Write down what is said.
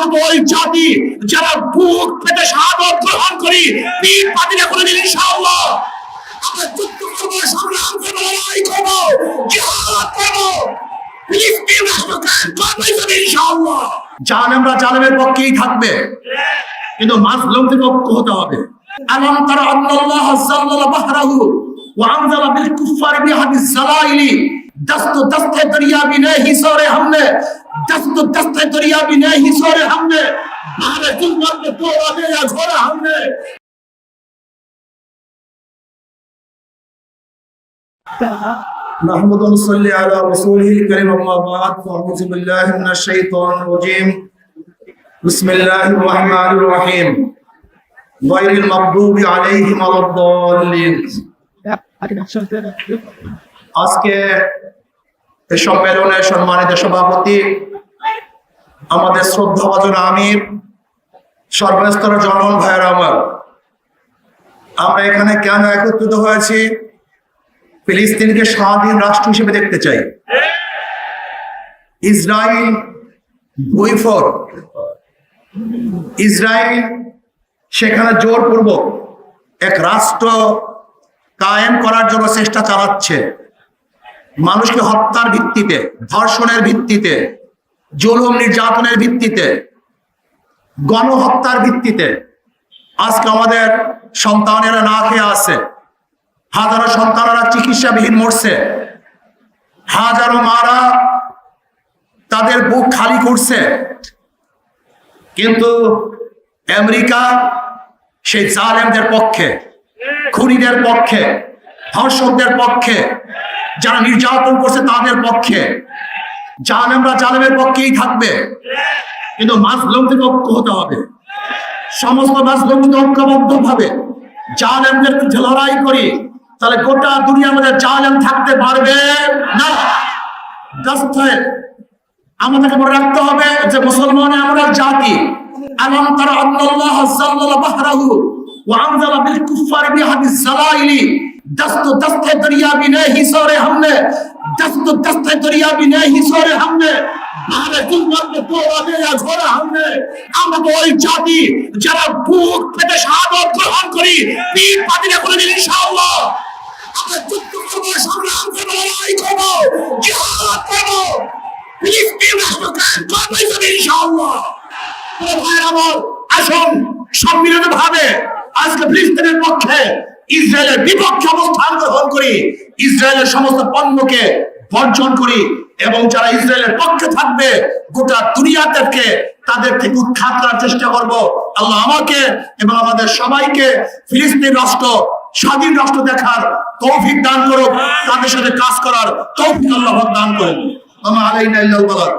আমরা তো ওই জাতি যারা বুক পেতে শাহাদাত গ্রহণ করি, পীর পাতিলে কোনদিন ইনশাআল্লাহ আমরা যুদ্ধ করবো, সংগ্রাম করবো, লড়াই করবো, জিহাদ করবো, ফিলিস্তিন রাষ্ট্র কায়েম করবো ইনশাআল্লাহ। জালেমরা জালেমের পক্ষেই থাকবে, কিন্তু মাজলুমদের পক্ষ হতে হবে। আলাম তারা আল্লাহ যাল্লাল বাহরাহু ওয়া আনজালা বিল কুফারি বিহাদিস জালাইলি দস্ত দস্তে দরিয়া বিনে হিসরে हमने दस्त दस्ते दरिया बिने हिसोरे हमने भारत जुल्मत में तोड़ा दिया घोड़ा हमने। नहमदु व नसल्ली अला रसूलिल करीम अम्मा बाद फअऊज़ु बिल्लाहि मिनश शैतानिर रजीम बिस्मिल्लाहिर रहमानिर रहीम गायरिल मगदूबि अलैहिम वलद्दाल्लिन। আজকে এই সম্মেলনের সম্মানিত সভাপতি, আমাদের শ্রদ্ধাভাজন আমির, সর্বস্তরের জনগণ ভাইয়েরা আমার, আমরা এখানে কেন একত্রিত হয়েছি? ফিলিস্তিনকে স্বাধীন রাষ্ট্র হিসেবে দেখতে চাই। ইসরায়েল ভুইফর, ইসরায়েল সেখানে জোরপূর্বক এক রাষ্ট্র কায়েম করার জন্য চেষ্টা চালাচ্ছে। মানুষকে হত্যার ভিত্তিতে, ধর্ষণের ভিত্তিতে, জুলুম নির্যাতনের ভিত্তিতে, গণহত্যার ভিত্তিতে আজকে আমাদের সন্তানেরা না খেয়ে আছে, হাজারো সন্তানেরা চিকিৎসাবিহীন মরছে, হাজারো মারা তাদের বুক খালি করছে। কিন্তু আমেরিকা সেই জালেমদের পক্ষে, খুনিদের পক্ষে, ধর্ষকদের পক্ষে, যারা নির্যাতন করছে তাদের পক্ষে। জালেমরা জালেমের পক্ষেই থাকবে, কিন্তু মাজলুমদের পক্ষ হতে হবে। সমস্ত মাজলুমদের ঐক্যবদ্ধ ভাবে জালেমদের বিরুদ্ধে লড়াই করি, তাহলে গোটা দুনিয়ার মধ্যে জালেম থাকতে পারবে না। আমাদেরকে মনে রাখতে হবে যে মুসলমান আমরা জাতি। আলাম তারা আল্লাহ যাল্লাল বাহরাহু ওয়া আনজালা বিল কুফারি বিহাদিস জালাইলি दस्त दस्ते दरिया बिने हिसोरे हमने दस्त दस्ते दरिया बिने हिसोरे हमने भारत जुल्मत में तोड़ा दिया घोड़ा हमने। আমরা তো ওই জাতি যারা বুক পেতে শাহাদাত গ্রহণ করি, পীর পাতিলে কোনদিন ইনশাআল্লাহ আমরা যুদ্ধ করবো, সংগ্রাম করবো, লড়াই করবো, জিহাদ করবো, ফিলিস্তিন রাষ্ট্র কায়েম করবো ইনশাআল্লাহ। ভাইরা আমার, আসুন সম্মিলিত ভাবে আজকে ফিলিস্তিনের পক্ষে, ইসরায়েলের বিপক্ষে অবস্থান গ্রহণ করি, ইসরায়েলের সমস্ত পণ্যকে বর্জন করি, এবং যারা ইসরায়েলের পক্ষে থাকবে গোটা দুনিয়াকে তাদের থেকে উৎখাত করার চেষ্টা করব। আল্লাহ আমাকে এবং আমাদের সবাইকে ফিলিস্তিন রাষ্ট্র স্বাধীন রাষ্ট্র দেখার তৌফিক দান করুক, তাদের সাথে কাজ করার তৌফিক আল্লাহ দান করেন। আমা আলাইনা ইল্লাল বালাগ।